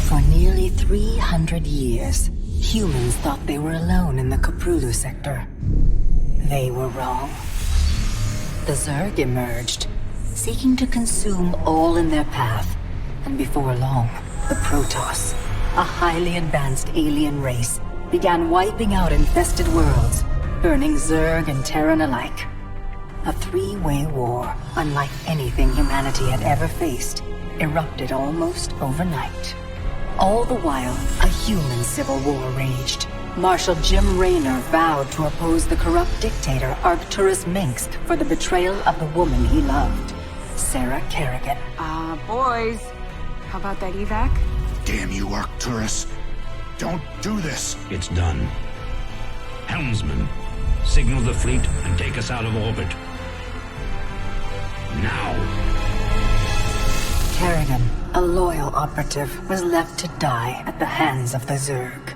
For nearly 300 years, humans thought they were alone in the Koprulu sector. They were wrong. The Zerg emerged, seeking to consume all in their path, and before long, the Protoss, a highly advanced alien race, began wiping out infested worlds, burning Zerg and Terran alike. A three-way war, unlike anything humanity had ever faced, erupted almost overnight. All the while, a human civil war raged. Marshal Jim Raynor vowed to oppose the corrupt dictator Arcturus Minsk for the betrayal of the woman he loved, Sarah Kerrigan. Boys, how about that evac? Damn you, Arcturus. Don't do this. It's done. Helmsman, signal the fleet and take us out of orbit. Now! Kerrigan, a loyal operative, was left to die at the hands of the Zerg.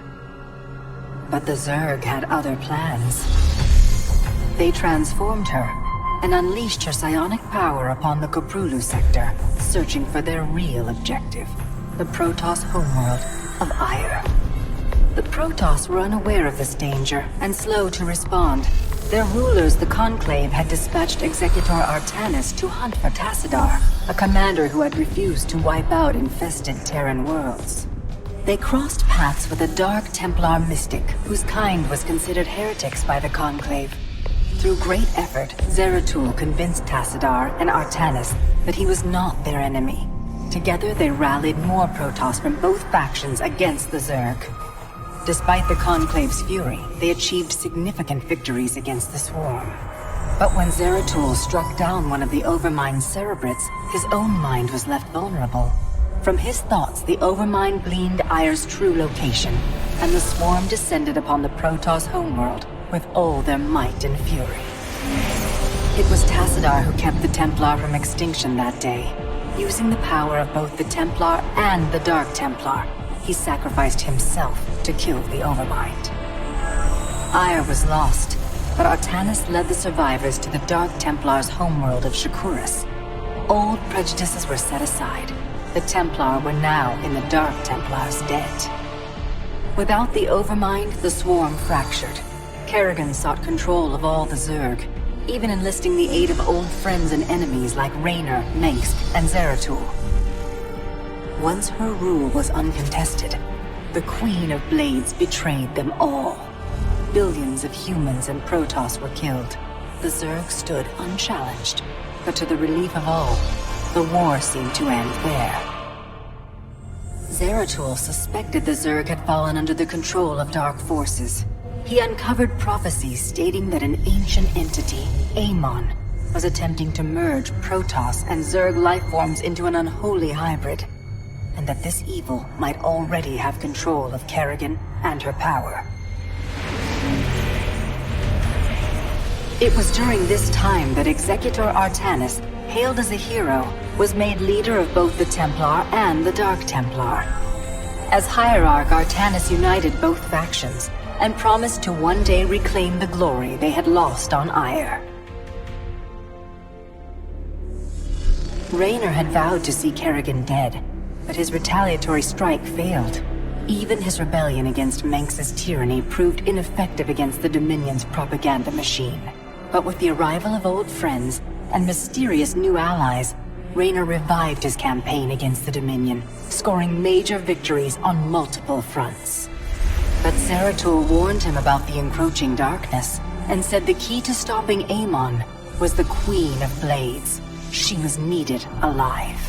But the Zerg had other plans. They transformed her and unleashed her psionic power upon the Koprulu sector, searching for their real objective, the Protoss homeworld of Ire. The Protoss were unaware of this danger and slow to respond. Their rulers, the Conclave, had dispatched Executor Artanis to hunt for Tassadar, a commander who had refused to wipe out infested Terran worlds. They crossed paths with a Dark Templar mystic, whose kind was considered heretics by the Conclave. Through great effort, Zeratul convinced Tassadar and Artanis that he was not their enemy. Together they rallied more Protoss from both factions against the Zerg. Despite the Conclave's fury, they achieved significant victories against the Swarm. But when Zeratul struck down one of the Overmind's Cerebrits, his own mind was left vulnerable. From his thoughts, the Overmind gleaned Ire's true location, and the Swarm descended upon the Protoss homeworld with all their might and fury. It was Tassadar who kept the Templar from extinction that day. Using the power of both the Templar and the Dark Templar, he sacrificed himself to kill the Overmind. Ire was lost, but Artanis led the survivors to the Dark Templar's homeworld of Shakuras. Old prejudices were set aside. The Templar were now in the Dark Templar's debt. Without the Overmind, the Swarm fractured. Kerrigan sought control of all the Zerg, even enlisting the aid of old friends and enemies like Raynor, Mengsk, and Zeratul. Once her rule was uncontested, the Queen of Blades betrayed them all. Billions of humans and Protoss were killed. The Zerg stood unchallenged, but to the relief of all, the war seemed to end there. Zeratul suspected the Zerg had fallen under the control of dark forces. He uncovered prophecies stating that an ancient entity, Amon, was attempting to merge Protoss and Zerg lifeforms into an unholy hybrid, and that this evil might already have control of Kerrigan and her power. It was during this time that Executor Artanis, hailed as a hero, was made leader of both the Templar and the Dark Templar. As Hierarch, Artanis united both factions, and promised to one day reclaim the glory they had lost on Ire. Raynor had vowed to see Kerrigan dead, but his retaliatory strike failed. Even his rebellion against Mengsk's tyranny proved ineffective against the Dominion's propaganda machine. But with the arrival of old friends and mysterious new allies, Raynor revived his campaign against the Dominion, scoring major victories on multiple fronts. But Zeratul warned him about the encroaching darkness, and said the key to stopping Amon was the Queen of Blades. She was needed alive.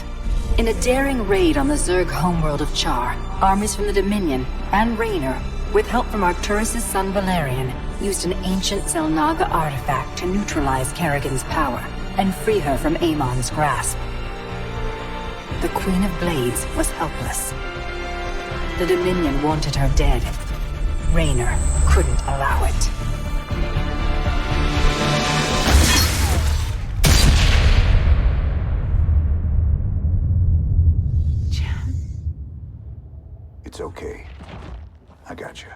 In a daring raid on the Zerg homeworld of Char, armies from the Dominion and Raynor, with help from Arcturus' son Valerian, used an ancient Zelnaga artifact to neutralize Kerrigan's power and free her from Amon's grasp. The Queen of Blades was helpless. The Dominion wanted her dead. Raynor couldn't allow it. It's okay. I got you.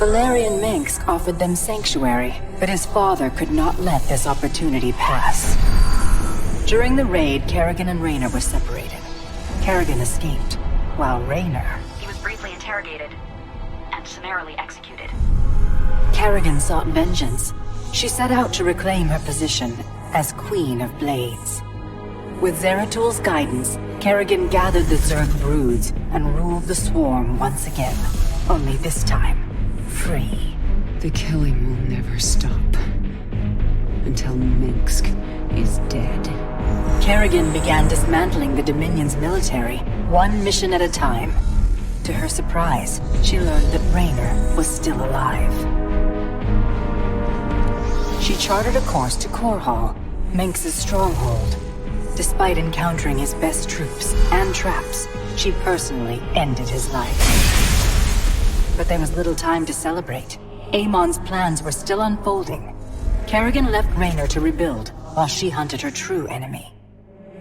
Valerian Minsk offered them sanctuary, but his father could not let this opportunity pass. During the raid, Kerrigan and Raynor were separated. Kerrigan escaped, while Raynor... He was briefly interrogated and summarily executed. Kerrigan sought vengeance. She set out to reclaim her position as Queen of Blades. With Zeratul's guidance, Kerrigan gathered the Zerg broods and ruled the swarm once again. Only this time, free. The killing will never stop. Until Minsk is dead. Kerrigan began dismantling the Dominion's military, one mission at a time. To her surprise, she learned that Raynor was still alive. She charted a course to Korhal, Minsk's stronghold. Despite encountering his best troops and traps, she personally ended his life. But there was little time to celebrate. Amon's plans were still unfolding. Kerrigan left Raynor to rebuild, while she hunted her true enemy.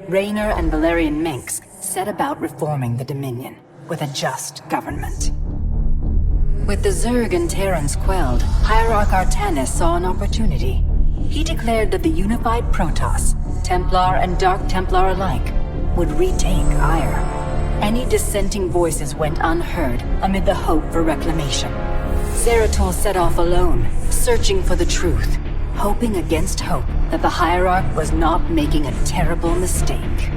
Raynor and Valerian Minsk set about reforming the Dominion, with a just government. With the Zerg and Terrans quelled, Hierarch Artanis saw an opportunity. He declared that the unified Protoss, Templar and Dark Templar alike, would retake Ire. Any dissenting voices went unheard amid the hope for reclamation. Zeratul set off alone, searching for the truth, hoping against hope that the Hierarch was not making a terrible mistake.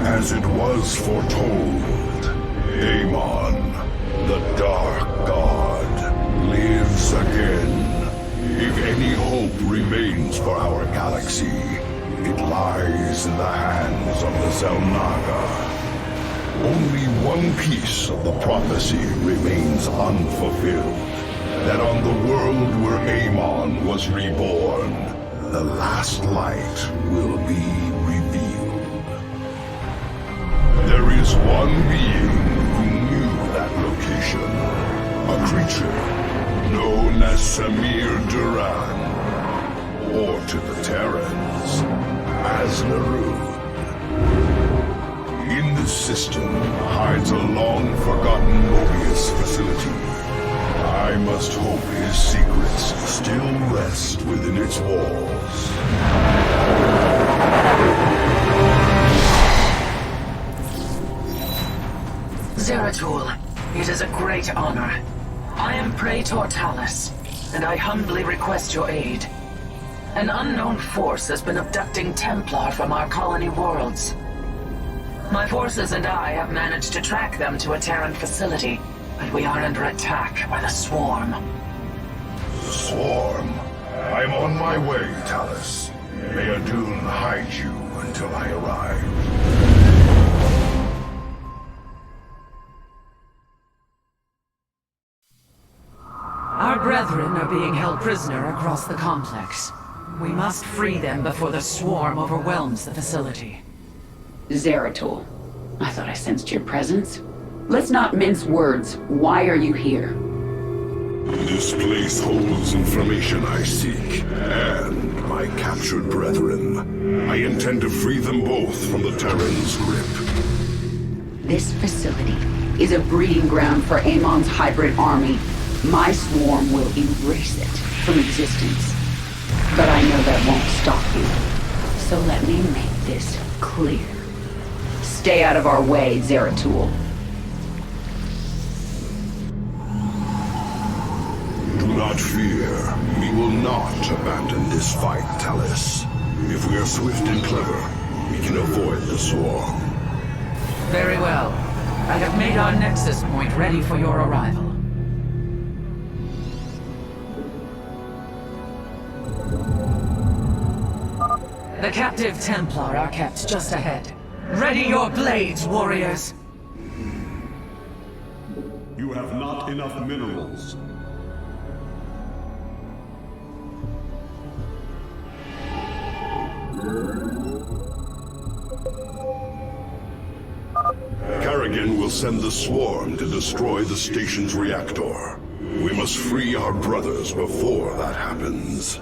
As it was foretold, Amon, the Dark God, lives again. If any hope remains for our galaxy, it lies in the hands of the Zelnaga. Only one piece of the prophecy remains unfulfilled. That on the world where Amon was reborn, the last light will be revealed. There is one being who knew that location. A creature known as Samir Duran, or to the Terrans, as Narud. In this system hides a long-forgotten Mobius facility. I must hope his secrets still rest within its walls. Zeratul, it is a great honor. I am Praetor Talus, and I humbly request your aid. An unknown force has been abducting Templar from our colony worlds. My forces and I have managed to track them to a Terran facility, but we are under attack by the Swarm. The Swarm? I'm on my way, Talus. May Adun hide you until I arrive. Our brethren are being held prisoner across the complex. We must free them before the Swarm overwhelms the facility. Zeratul, I thought I sensed your presence. Let's not mince words. Why are you here? This place holds information I seek, and my captured brethren. I intend to free them both from the Terran's grip. This facility is a breeding ground for Amon's hybrid army. My swarm will erase it from existence. But I know that won't stop you. So let me make this clear. clear. Stay out of our way, Zeratul. Do not fear. We will not abandon this fight, Talus. If we are swift and clever, we can avoid the swarm. Very well. I have made our nexus point ready for your arrival. The captive Templar are kept just ahead. Ready your blades, warriors! You have not enough minerals. Kerrigan will send the swarm to destroy the station's reactor. We must free our brothers before that happens.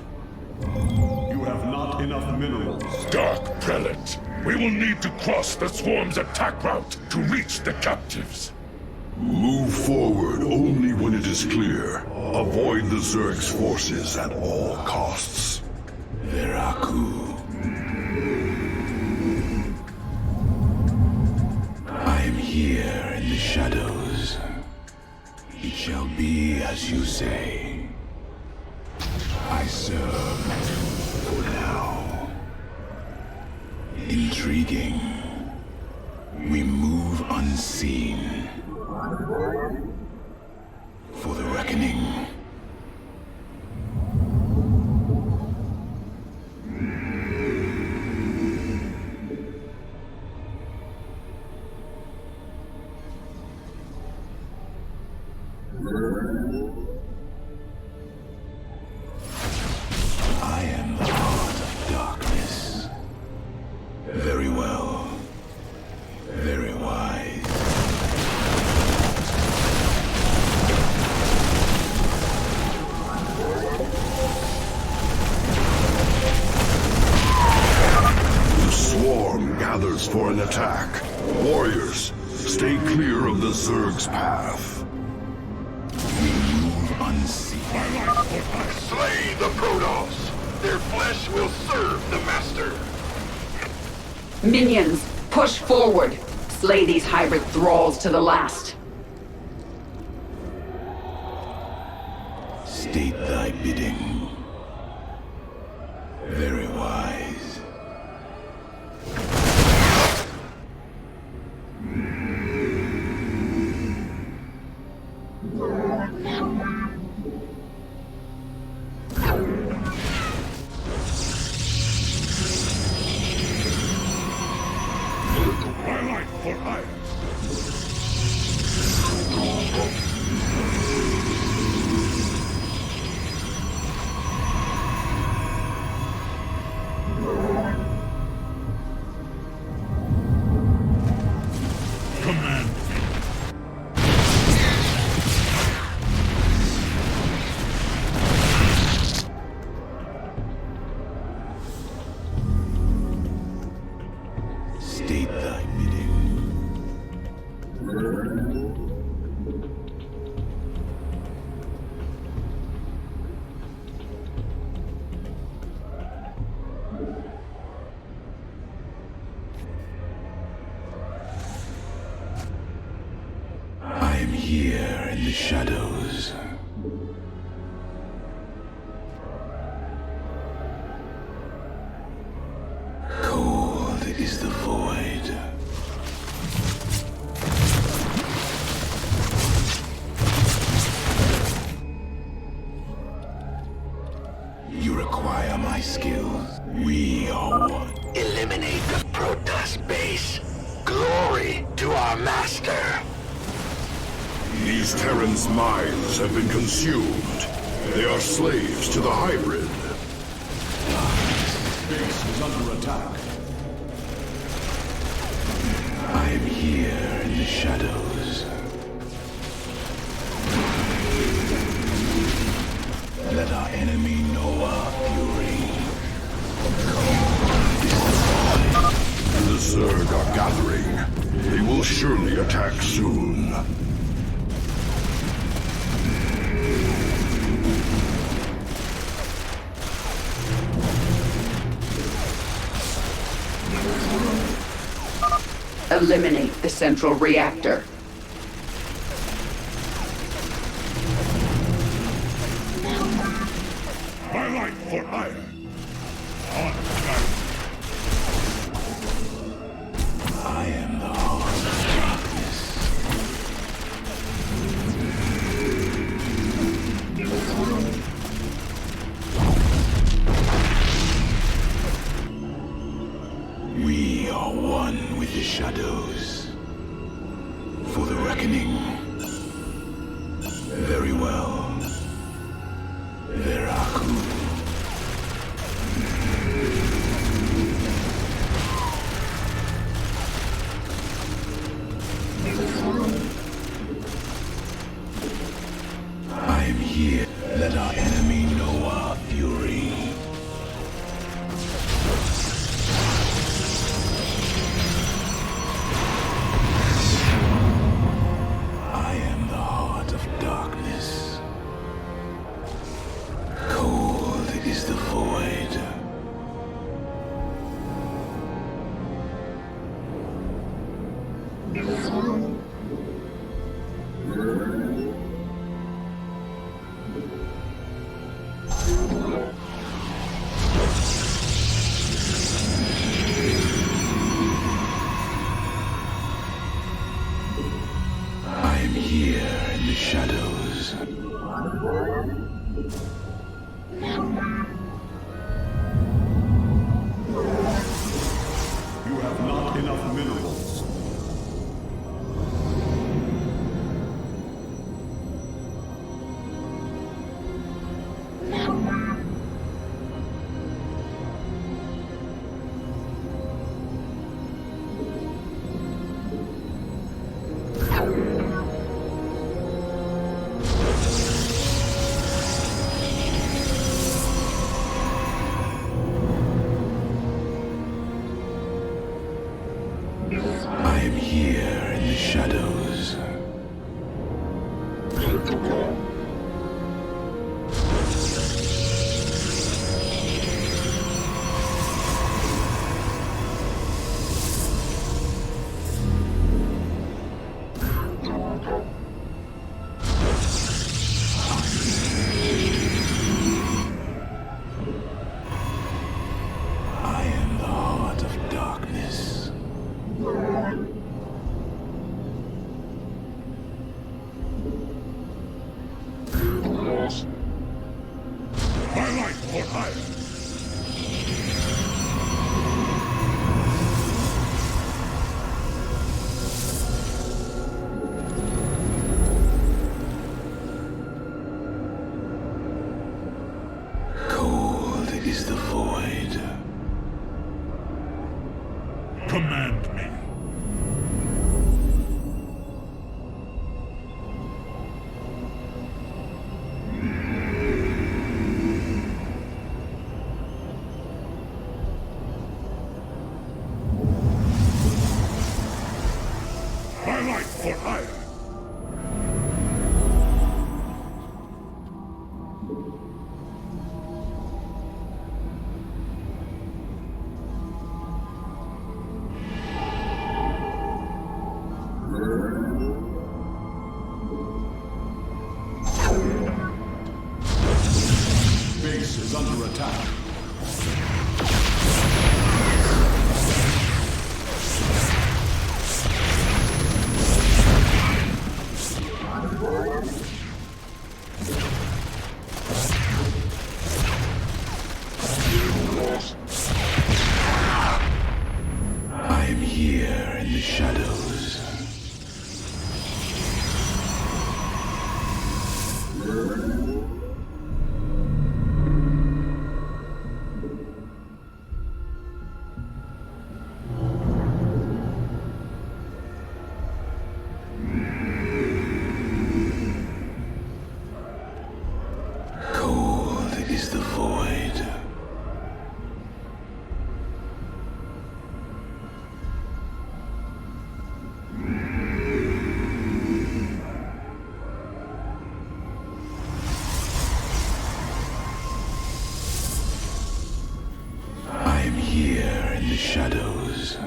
You have not enough minerals. Dark Prelate, we will need to cross the swarm's attack route to reach the captives. Move forward only when it is clear. Avoid the Zerg's forces at all costs. Veraku. I am here in the shadows. It shall be as you say. I serve for now. Intriguing. We move unseen. For the reckoning. I am the heart of darkness. Very well. Very wise. The swarm gathers for an attack. Warriors, stay clear of the Zerg's path. We move unseen. Slay the Protoss! Their flesh will serve the Master! Minions, push forward. Slay these hybrid thralls to the last. State thy bidding. Very wise. My life for hire. Command. State thy bidding. I am here in the shadows. Cold is the void. You require my skills. We are one. Eliminate the Protoss base. Glory to our master. These Terrans' minds have been consumed. They are slaves to the hybrid. Base is under attack. I am here in the shadows. Let our enemy know our fury. The Zerg are gathering. They will surely attack soon. Eliminate the central reactor. My life for hire. On I am the heart of darkness. We are one with the shadows. For the reckoning. Very well. Veraku. I am here. Let our enemy know our fury. I am the heart of darkness. Cold is the void. I am here in the shadows. You have not enough minerals. I am here in the shadows. I am the heart of darkness. My life for hire. Cold is the void. Command me. My life for hire. Base is under attack. I am here in the shadows. Cold is the void. I am here in the shadows.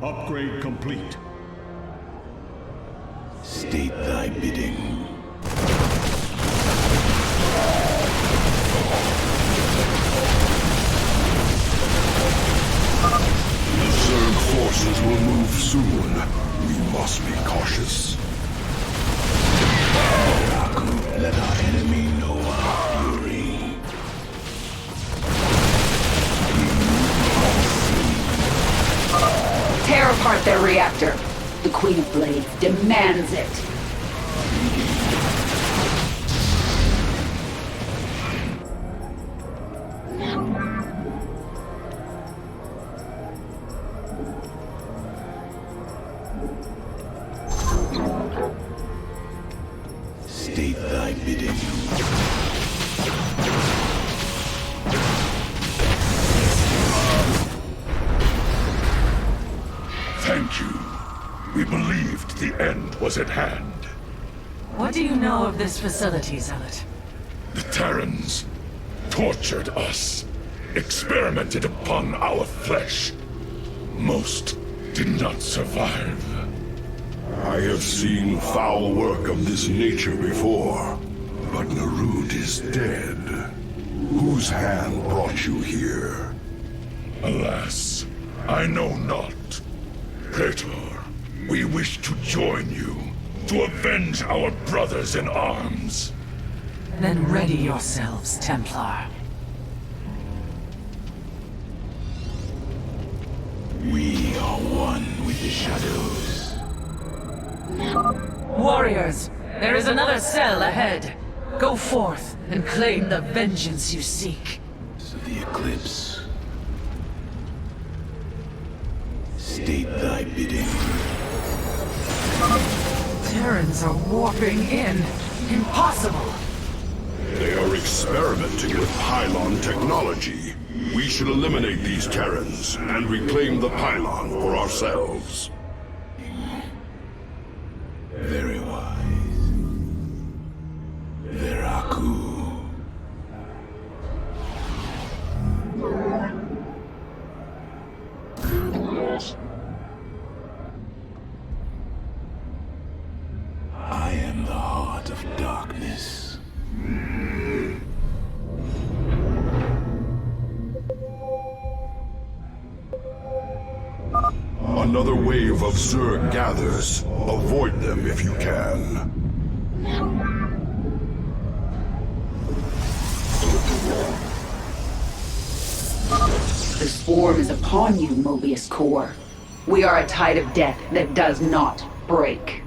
Upgrade complete. State thy bidding. The Zerg forces will move soon. We must be cautious. Let our enemy know our fury. Tear apart their reactor. The Queen of Blades demands it. State thy bidding. Thank you. We believed the end was at hand. What do you know of this facility, Zealot? The Terrans tortured us, experimented upon our flesh. Most did not survive. I have seen foul work of this nature before, but Narud is dead. Whose hand brought you here? Alas, I know not. Praetor, we wish to join you, to avenge our brothers in arms. Then ready yourselves, Templar. We are one with the shadows. Warriors, there is another cell ahead. Go forth and claim the vengeance you seek. To the eclipse. State thy bidding. Terrans are warping in. Impossible! They are experimenting with pylon technology. We should eliminate these Terrans and reclaim the pylon for ourselves. Very wise. Veraku. I am the heart of darkness. Another wave of Zerg gathers. Avoid them if you can. The swarm is upon you, Mobius Core. We are a tide of death that does not break.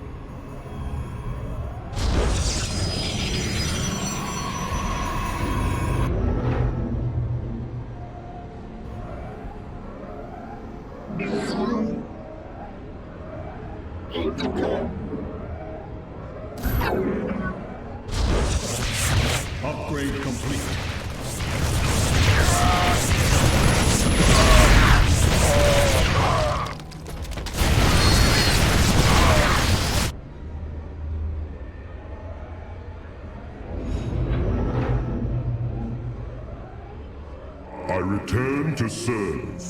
Upgrade complete. I return to serve.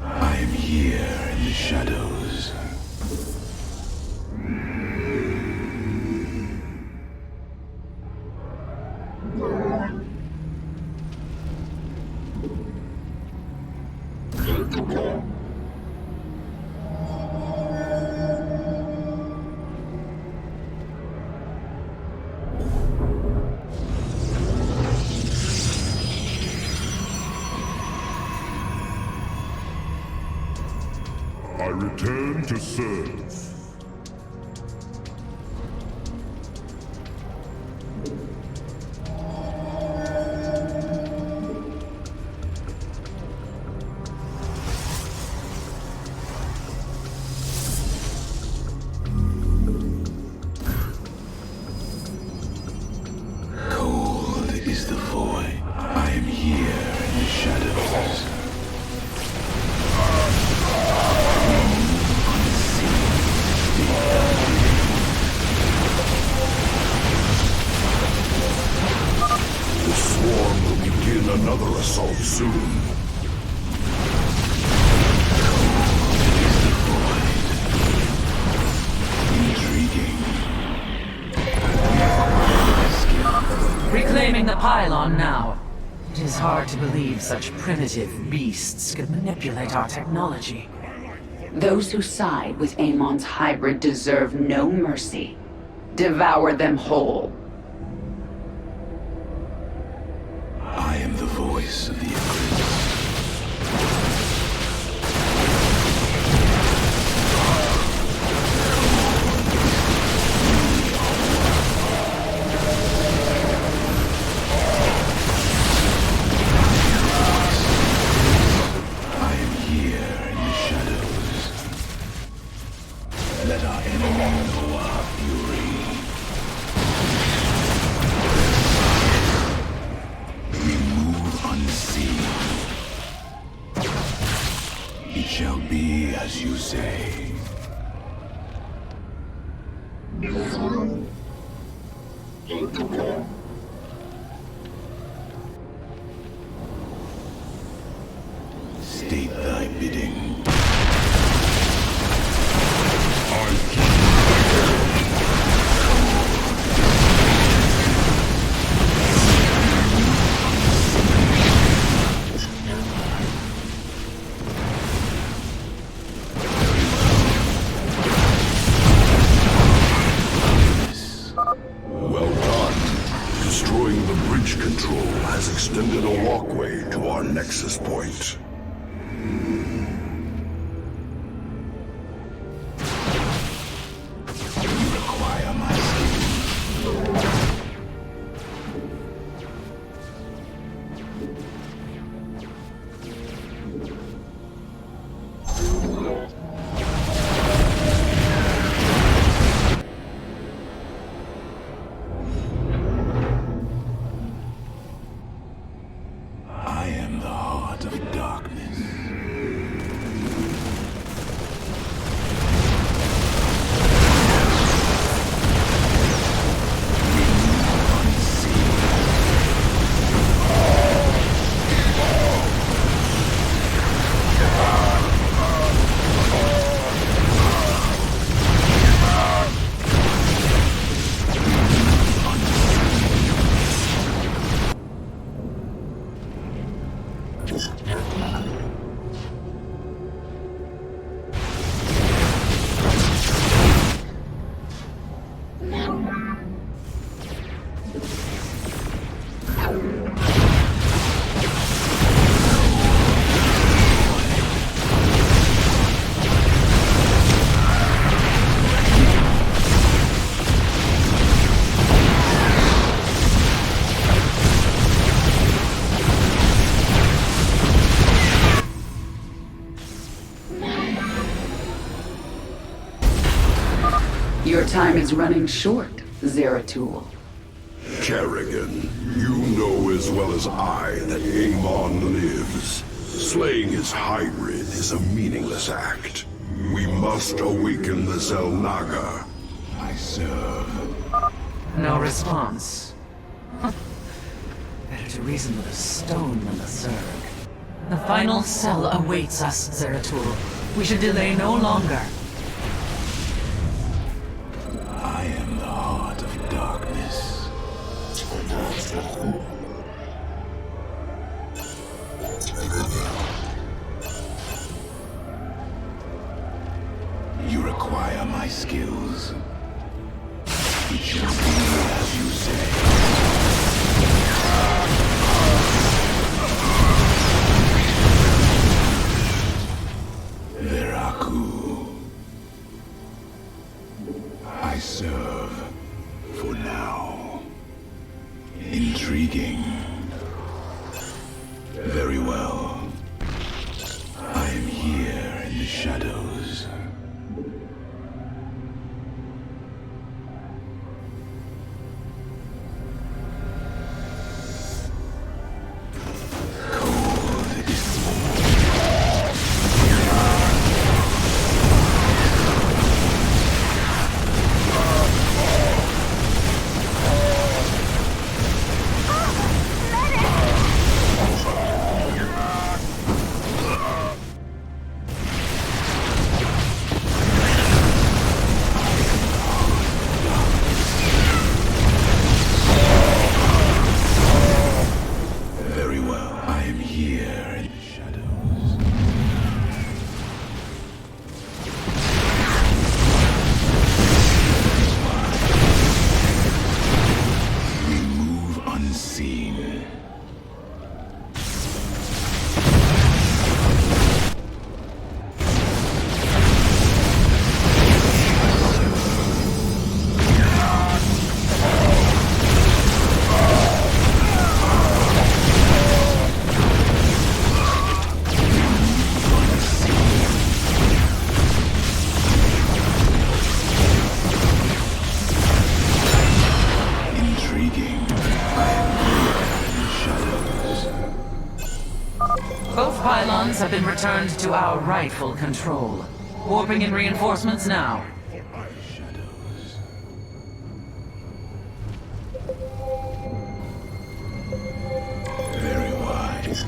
I am here in the shadows. I return to serve. Cold is the void. The swarm will begin another assault soon. Reclaiming the pylon now. It is hard to believe such primitive beasts could manipulate our technology. Those who side with Amon's hybrid deserve no mercy. Devour them whole. I am the voice of the Eclipse. I am here in the shadows. Let our enemy know our fury. We move unseen. It shall be as you say. State thy bidding. Well done. Destroying the bridge control has extended a walkway to our nexus point. You require my skill. I am the heart of darkness. Your time is running short, Zeratul. Kerrigan, you know as well as I that Amon lives. Slaying his hybrid is a meaningless act. We must awaken the Zelnaga. I serve. No response. Better to reason with a stone than the Zerg. The final cell awaits us, Zeratul. We should delay no longer. I am the heart of darkness. You require my skills. It shall be as you say. Veraku. I serve for now. Intriguing. Very well. I am here in the shadows. Cold is unseen. Both pylons have been returned to our rightful control. Warping in reinforcements now. Very wise.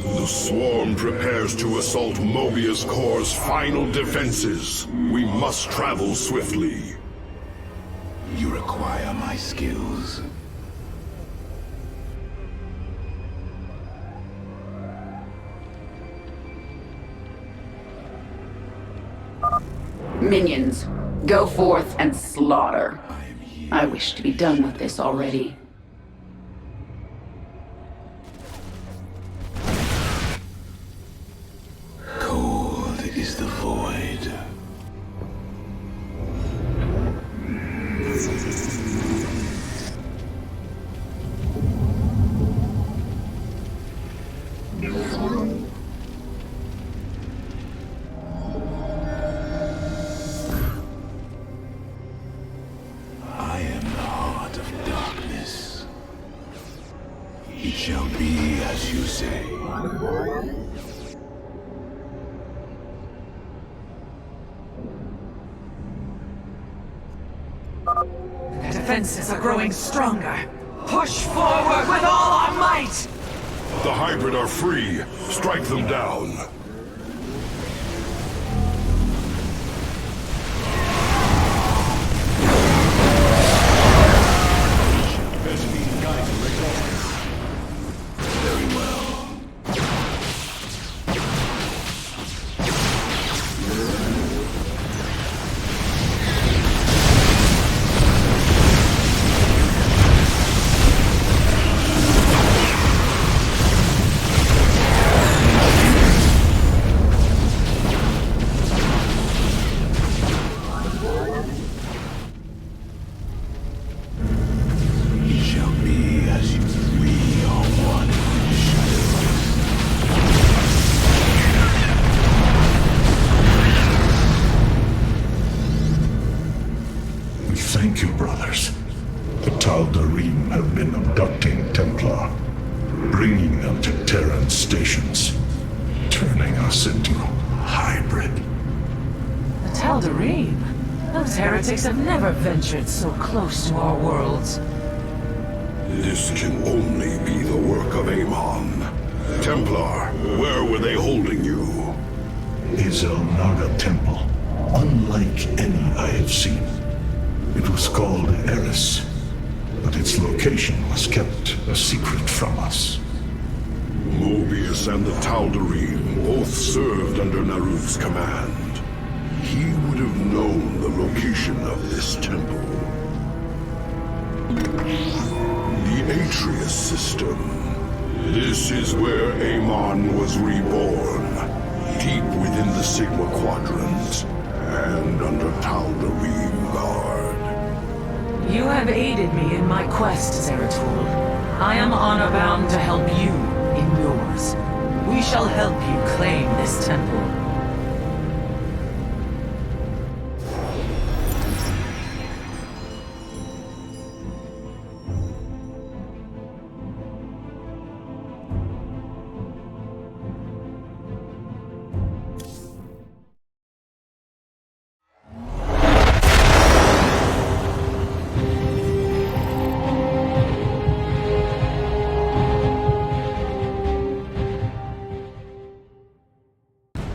The swarm prepares to assault Mobius Core's final defenses. We must travel swiftly. You require my skills. Minions, go forth and slaughter. I wish to be done with this already. Cold is the void. I am the heart of darkness. It shall be as you say. The defenses are growing stronger. Push forward with all our might! The hybrid are free. Strike them down. Very well. It shall be as you. We are one in the shadows. We thank you, brothers. The Tal'Darim have been abducting Templar, bringing them to Terran stations, turning us into hybrid. The Tal'Darim? Those heretics have never ventured so close to our worlds. This can only be the work of Amon. Templar, where were they holding you? Izel Naga Temple, unlike any I have seen. It was called Eris, but its location was kept a secret from us. Mobius and the Tal'Darim both served under Naruf's command. He would have known the location of this temple. The Atreus system. This is where Amon was reborn, deep within the Sigma Quadrant, and under Tal'Darim guard. You have aided me in my quest, Zeratul. I am honor-bound to help you in yours. We shall help you claim this temple.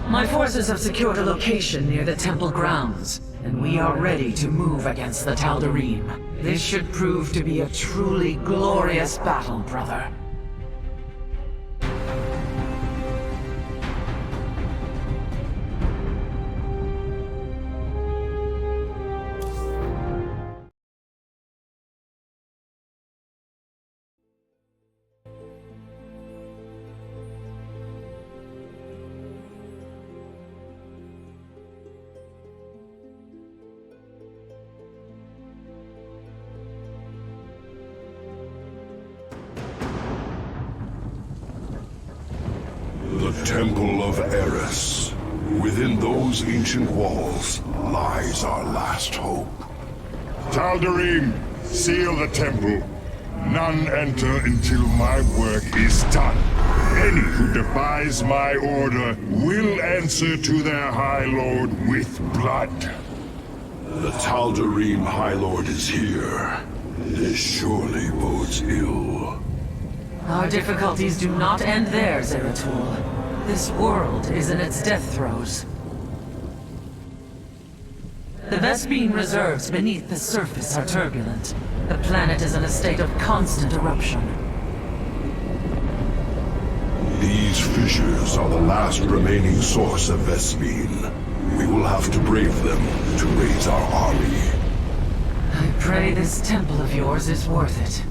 My forces have secured a location near the temple grounds, and we are ready to move against the Tal'Darim. This should prove to be a truly glorious battle, brother. The Temple of Eris. Within those ancient walls lies our last hope. Tal'Darim, seal the temple. None enter until my work is done. Any who defies my order will answer to their High Lord with blood. The Tal'Darim High Lord is here. This surely bodes ill. Our difficulties do not end there, Zeratul. This world is in its death throes. The Vespene reserves beneath the surface are turbulent. The planet is in a state of constant eruption. These fissures are the last remaining source of Vespene. We will have to brave them to raise our army. I pray this temple of yours is worth it.